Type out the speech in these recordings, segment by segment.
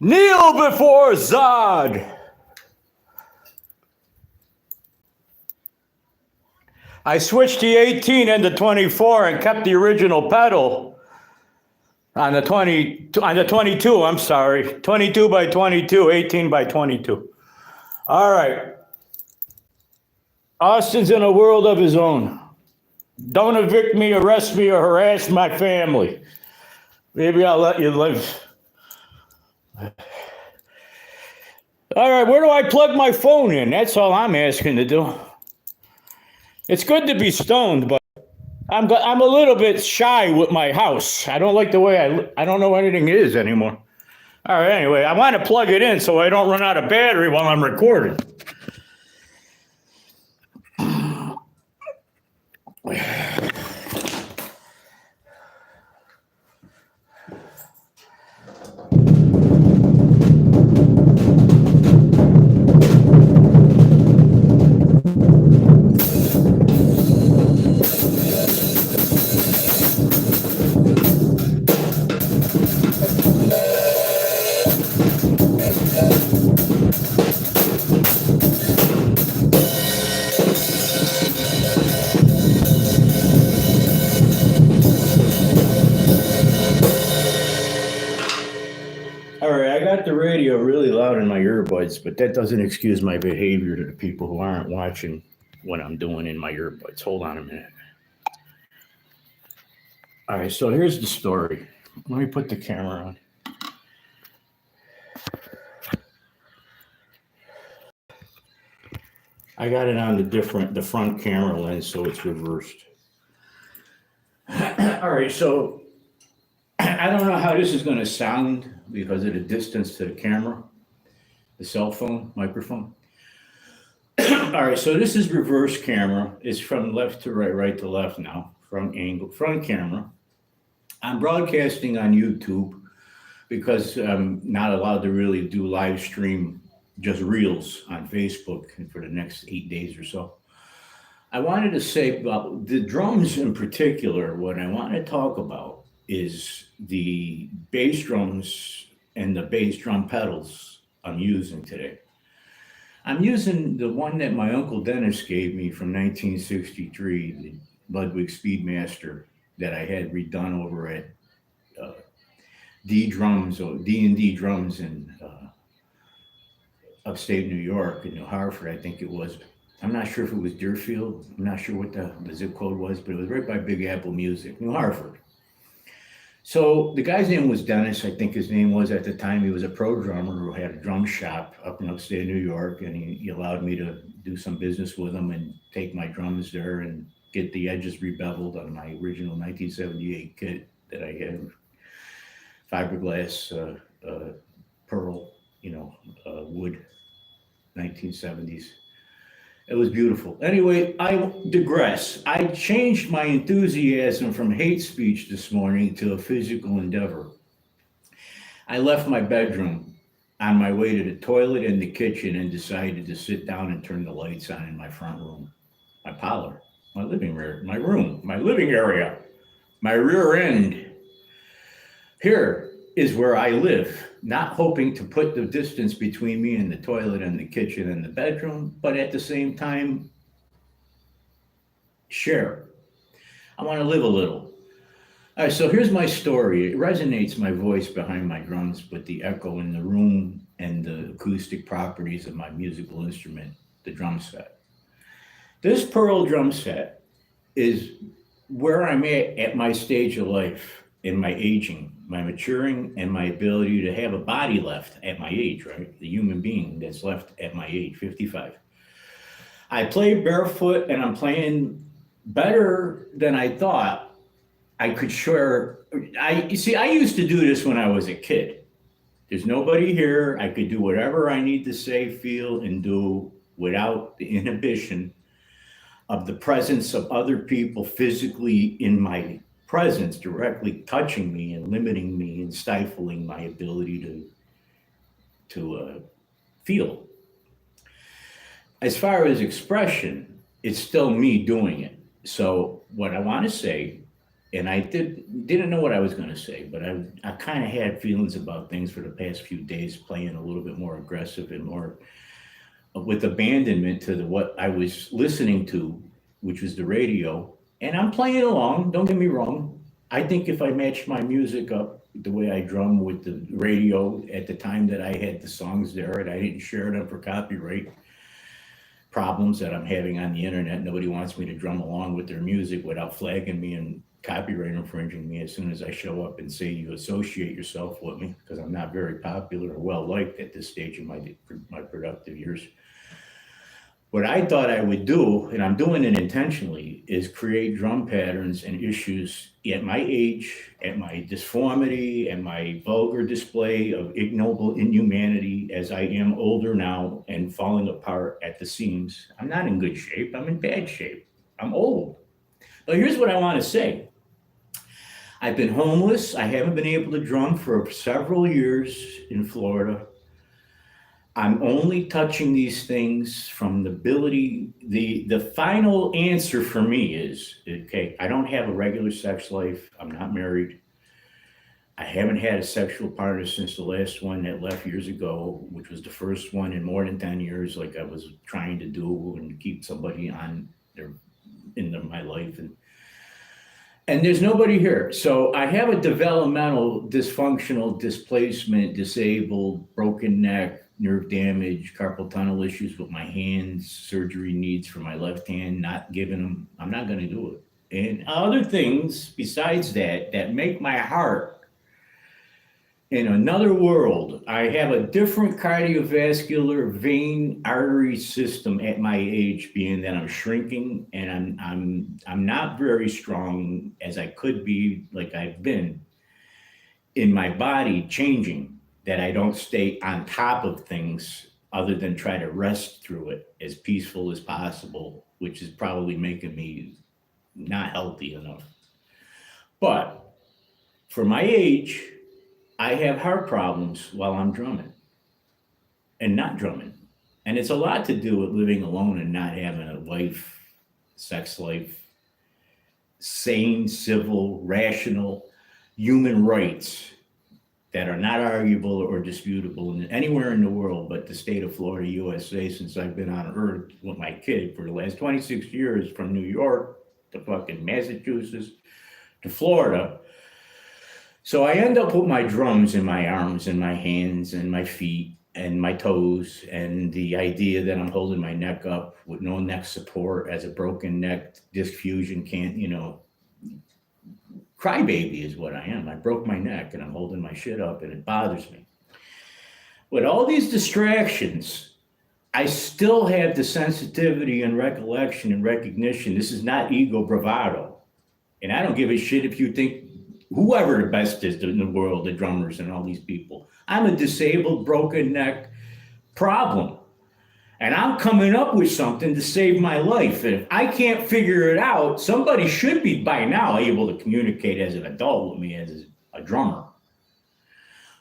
Kneel before Zod. I switched the 18 into 24 and kept the original pedal on the 22. I'm sorry, 22 by 22, 18 by 22. All right. Austin's in a world of his own. Don't evict me, arrest me, or harass my family. Maybe I'll let you live. All right, where do I plug my phone in? That's all I'm asking to do. It's good to be stoned, but I'm a little bit shy with my house. I don't like the way I don't know what anything is anymore. All right, anyway, I want to plug it in so I don't run out of battery while I'm recording. The radio really loud in my earbuds, but that doesn't excuse my behavior to the people who aren't watching what I'm doing in my earbuds. Hold on a minute. All right, so here's the story. Let me put the camera on. I got it on the front camera lens, so it's reversed. All right, so I don't know how this is going to sound because of the distance to the camera, the cell phone, microphone. All right, so this is reverse camera. It's from left to right, right to left now, front angle, front camera. I'm broadcasting on YouTube because I'm not allowed to really do live stream, just reels on Facebook for the next 8 days or so. I wanted to say about the drums in particular. What I want to talk about is the bass drums and the bass drum pedals I'm using today. I'm using the one that my Uncle Dennis gave me from 1963, the Ludwig Speedmaster that I had redone over at D&D Drums in upstate New York, in New Hartford, I think it was. I'm not sure if it was Deerfield. I'm not sure what the zip code was, but it was right by Big Apple Music, New Hartford. So the guy's name was Dennis, I think his name was at the time. He was a pro drummer who had a drum shop up in upstate New York, and he allowed me to do some business with him and take my drums there and get the edges rebeveled on my original 1978 kit that I had, fiberglass, pearl, wood, 1970s. It was beautiful. Anyway, I digress. I changed my enthusiasm from hate speech this morning to a physical endeavor. I left my bedroom. on my way to the toilet and the kitchen and decided to sit down and turn the lights on in my front room, my parlor, my living room, my living area, my rear end. Here is where I live, not hoping to put the distance between me and the toilet and the kitchen and the bedroom, but at the same time, share. I want to live a little. All right, so here's my story. It resonates my voice behind my drums with the echo in the room and the acoustic properties of my musical instrument, the drum set. This Pearl drum set is where I'm at my stage of life, in my aging, my maturing, and my ability to have a body left at my age, right? The human being that's left at my age, 55. I play barefoot and I'm playing better than I thought I could share. You see, I used to do this when I was a kid. There's nobody here. I could do whatever I need to say, feel, and do without the inhibition of the presence of other people physically in my presence, directly touching me and limiting me and stifling my ability to feel. As far as expression, it's still me doing it. So what I want to say, and I didn't know what I was going to say, but I kind of had feelings about things for the past few days, playing a little bit more aggressive and more with abandonment to what I was listening to, which was the radio. And I'm playing along. Don't get me wrong. I think if I matched my music up the way I drum with the radio at the time that I had the songs there, and I didn't share them for copyright problems that I'm having on the internet. Nobody wants me to drum along with their music without flagging me and copyright infringing me as soon as I show up and say you associate yourself with me, because I'm not very popular or well liked at this stage of my productive years. What I thought I would do, and I'm doing it intentionally, is create drum patterns and issues at my age, at my disformity, and my vulgar display of ignoble inhumanity as I am older now and falling apart at the seams. I'm not in good shape. I'm in bad shape. I'm old. But here's what I want to say. I've been homeless. I haven't been able to drum for several years in Florida. I'm only touching these things from the ability, the final answer for me is, okay, I don't have a regular sex life. I'm not married. I haven't had a sexual partner since the last one that left years ago, which was the first one in more than 10 years, like I was trying to do and keep somebody on my life. And there's nobody here. So I have a developmental, dysfunctional, displacement, disabled, broken neck, nerve damage, carpal tunnel issues with my hands, surgery needs for my left hand, not giving them, I'm not going to do it. And other things besides that make my heart in another world. I have a different cardiovascular vein artery system at my age, being that I'm shrinking and I'm not very strong as I could be, like I've been in my body changing, that I don't stay on top of things other than try to rest through it as peaceful as possible, which is probably making me not healthy enough. But for my age, I have heart problems while I'm drumming and not drumming. And it's a lot to do with living alone and not having a life, sex life, sane, civil, rational, human rights that are not arguable or disputable anywhere in the world but the state of Florida, USA, since I've been on Earth with my kid for the last 26 years, from New York to fucking Massachusetts to Florida. So I end up with my drums in my arms and my hands and my feet and my toes, and the idea that I'm holding my neck up with no neck support as a broken neck, disc fusion, crybaby is what I am. I broke my neck and I'm holding my shit up and it bothers me. With all these distractions, I still have the sensitivity and recollection and recognition. This is not ego bravado. And I don't give a shit if you think whoever the best is in the world, the drummers and all these people. I'm a disabled, broken neck problem. And I'm coming up with something to save my life. And if I can't figure it out, somebody should be by now able to communicate as an adult with me as a drummer.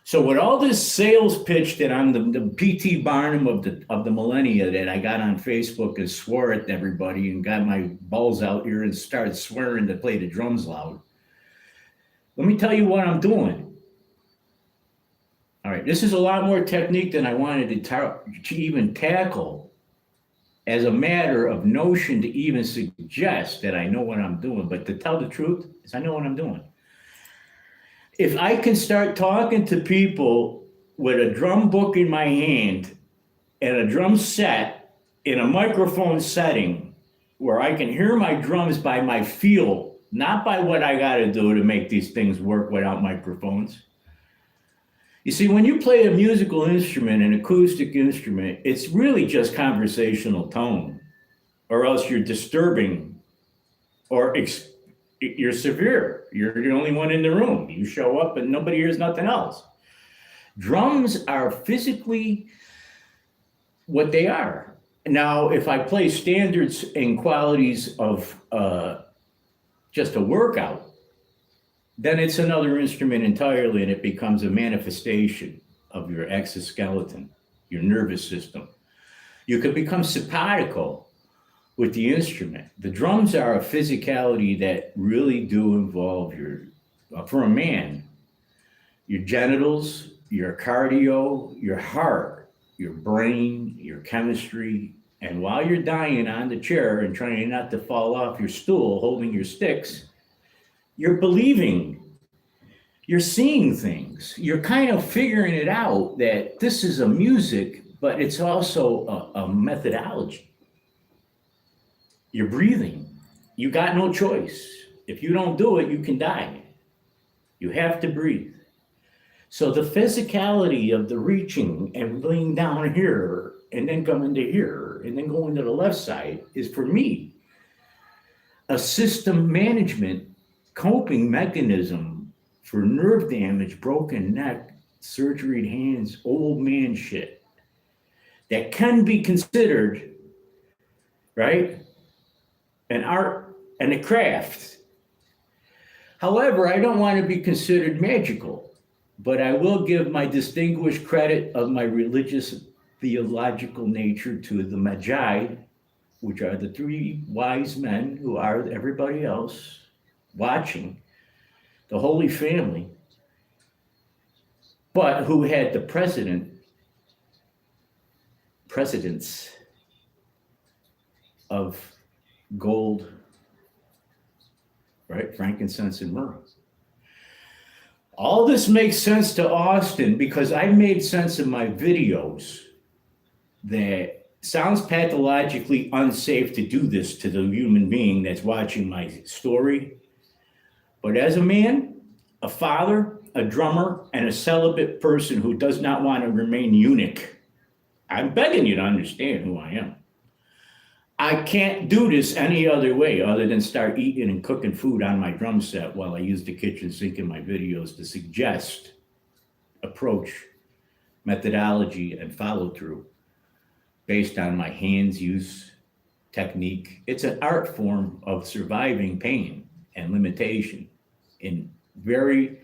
So with all this sales pitch that I'm the PT Barnum of the millennia that I got on Facebook and swore at everybody and got my balls out here and started swearing to play the drums loud. Let me tell you what I'm doing. All right, this is a lot more technique than I wanted to even tackle as a matter of notion to even suggest that I know what I'm doing. But to tell the truth is I know what I'm doing. If I can start talking to people with a drum book in my hand and a drum set in a microphone setting where I can hear my drums by my feel, not by what I got to do to make these things work without microphones. You see, when you play a musical instrument, an acoustic instrument, it's really just conversational tone, or else you're disturbing or you're severe. You're the only one in the room. You show up and nobody hears nothing else. Drums are physically what they are. Now, if I play standards and qualities of just a workout, then it's another instrument entirely, and it becomes a manifestation of your exoskeleton, your nervous system. You could become simpatico with the instrument. The drums are a physicality that really do involve for a man, your genitals, your cardio, your heart, your brain, your chemistry. And while you're dying on the chair and trying not to fall off your stool holding your sticks, you're believing, you're seeing things, you're kind of figuring it out that this is a music, but it's also a methodology. You're breathing. You got no choice. If you don't do it, you can die. You have to breathe. So the physicality of the reaching and laying down here and then coming to here and then going to the left side is, for me, a system management coping mechanism for nerve damage, broken neck, surgeried hands, old man shit that can be considered, right, an art and a craft. However, I don't want to be considered magical, but I will give my distinguished credit of my religious theological nature to the Magi, which are the three wise men who are everybody else watching, the Holy Family, but who had the presidents of gold, right? Frankincense and myrrh. All this makes sense to Austin because I made sense in my videos that sounds pathologically unsafe to do this to the human being that's watching my story. But as a man, a father, a drummer, and a celibate person who does not want to remain eunuch, I'm begging you to understand who I am. I can't do this any other way other than start eating and cooking food on my drum set while I use the kitchen sink in my videos to suggest approach, methodology, and follow through based on my hands use technique. It's an art form of surviving pain and limitation in very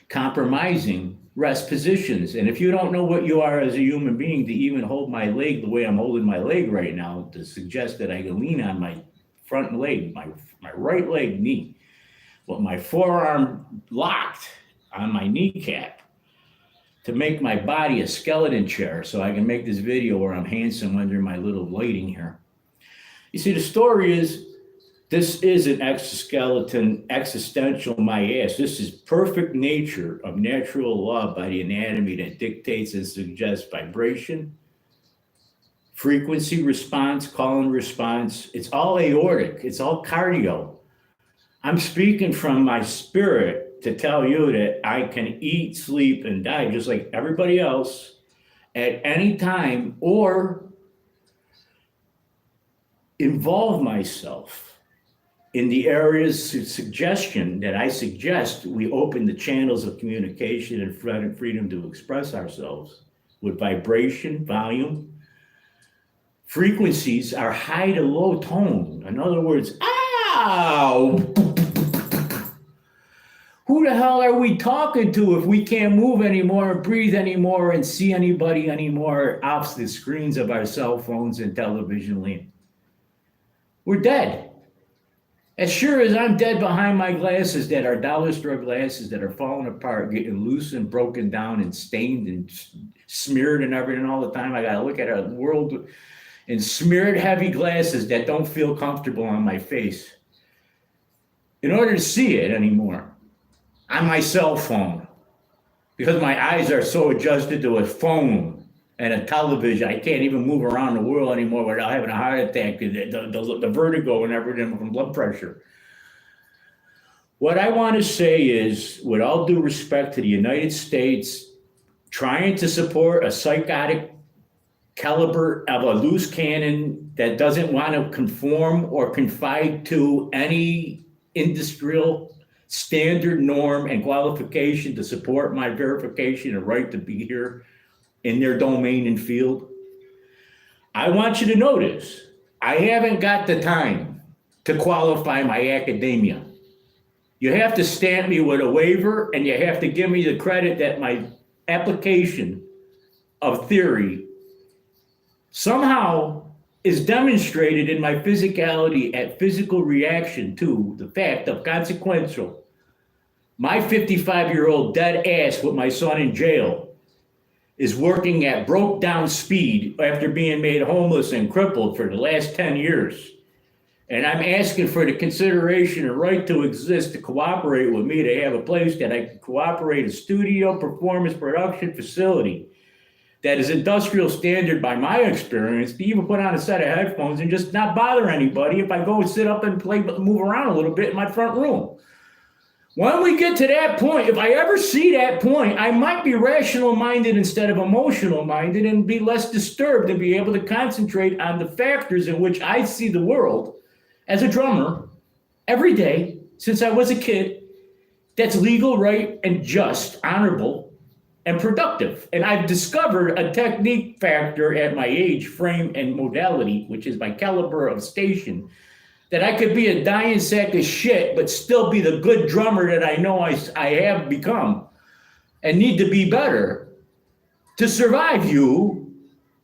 compromising rest positions. And if you don't know what you are as a human being to even hold my leg the way I'm holding my leg right now, to suggest that I can lean on my front leg, my right leg knee, with my forearm locked on my kneecap to make my body a skeleton chair so I can make this video where I'm handsome under my little lighting here. You see, the story is, this is an exoskeleton, existential my ass. This is perfect nature of natural law by the anatomy that dictates and suggests vibration, frequency response, call and response. It's all aortic. It's all cardio. I'm speaking from my spirit to tell you that I can eat, sleep, and die just like everybody else at any time, or involve myself in the areas of suggestion that I suggest we open the channels of communication and freedom to express ourselves with vibration, volume. Frequencies are high to low tone. In other words, ow! Who the hell are we talking to if we can't move anymore, breathe anymore, and see anybody anymore off the screens of our cell phones and television land? We're dead. As sure as I'm dead behind my glasses that are dollar store glasses that are falling apart, getting loose and broken down and stained and smeared and everything all the time, I got to look at a world in smeared heavy glasses that don't feel comfortable on my face in order to see it anymore on my cell phone, because my eyes are so adjusted to a phone and a television. I can't even move around the world anymore without having a heart attack, the vertigo and everything from blood pressure. What I want to say is, with all due respect to the United States, trying to support a psychotic caliber of a loose cannon that doesn't want to conform or confide to any industrial standard, norm, and qualification to support my verification and right to be here in their domain and field. I want you to notice, I haven't got the time to qualify my academia. You have to stamp me with a waiver, and you have to give me the credit that my application of theory somehow is demonstrated in my physicality at physical reaction to the fact of consequential. My 55-year-old dead ass with my son in jail is working at broke down speed after being made homeless and crippled for the last 10 years. And I'm asking for the consideration and right to exist to cooperate with me to have a place that I can cooperate, a studio performance production facility that is industrial standard by my experience, to even put on a set of headphones and just not bother anybody if I go and sit up and move around a little bit in my front room. When we get to that point, if I ever see that point, I might be rational-minded instead of emotional-minded and be less disturbed and be able to concentrate on the factors in which I see the world as a drummer every day since I was a kid that's legal, right, and just, honorable, and productive. And I've discovered a technique factor at my age, frame, and modality, which is my caliber of station, that I could be a dying sack of shit, but still be the good drummer that I know I have become and need to be better to survive you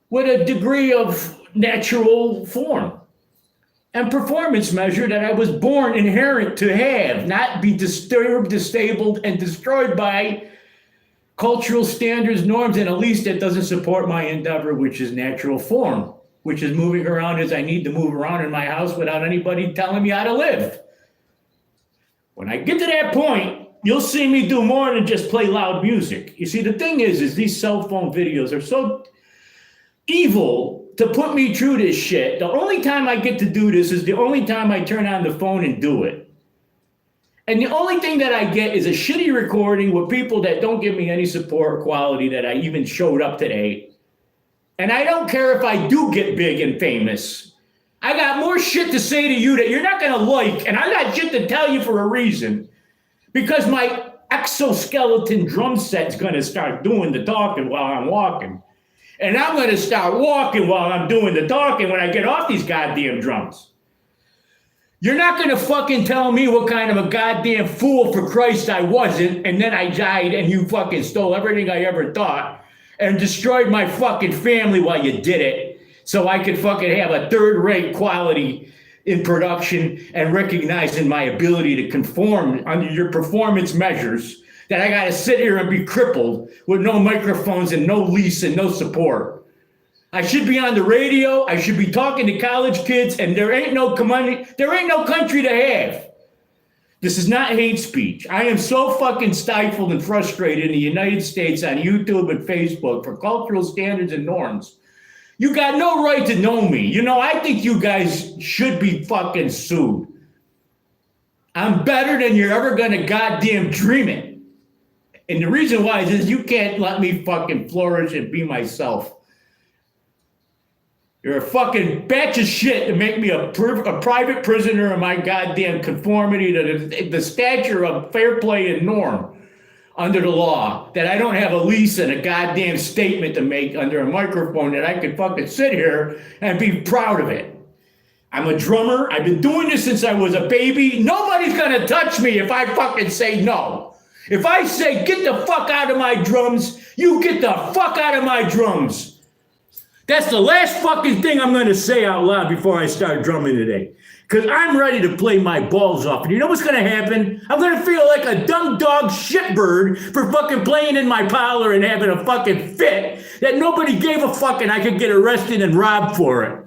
with a degree of natural form and performance measure that I was born inherent to have, not be disturbed, disabled, and destroyed by cultural standards, norms, and a least that doesn't support my endeavor, which is natural form, which is moving around as I need to move around in my house without anybody telling me how to live. When I get to that point, you'll see me do more than just play loud music. You see, the thing is these cell phone videos are so evil to put me through this shit. The only time I get to do this is the only time I turn on the phone and do it. And the only thing that I get is a shitty recording with people that don't give me any support or quality that I even showed up today. And I don't care if I do get big and famous. I got more shit to say to you that you're not going to like, and I got shit to tell you for a reason. Because my exoskeleton drum set's going to start doing the talking while I'm walking. And I'm going to start walking while I'm doing the talking when I get off these goddamn drums. You're not going to fucking tell me what kind of a goddamn fool for Christ I wasn't, and then I died and you fucking stole everything I ever thought and destroyed my fucking family while you did it so I could fucking have a third-rate quality in production and recognizing my ability to conform under your performance measures that I got to sit here and be crippled with no microphones and no lease and no support. I should be on the radio. I should be talking to college kids, and there ain't no country to have. This is not hate speech. I am so fucking stifled and frustrated in the United States on YouTube and Facebook for cultural standards and norms. You got no right to know me. You know, I think you guys should be fucking sued. I'm better than you're ever gonna goddamn dream it. And the reason why is you can't let me fucking flourish and be myself. You're a fucking batch of shit to make me a private prisoner of my goddamn conformity to the stature of fair play and norm under the law, that I don't have a lease and a goddamn statement to make under a microphone that I could fucking sit here and be proud of it. I'm a drummer. I've been doing this since I was a baby. Nobody's going to touch me if I fucking say no. If I say, get the fuck out of my drums, you get the fuck out of my drums. That's the last fucking thing I'm going to say out loud before I start drumming today. Because I'm ready to play my balls off. And you know what's going to happen? I'm going to feel like a dumb dog shitbird for fucking playing in my parlor and having a fucking fit that nobody gave a fuck and I could get arrested and robbed for it.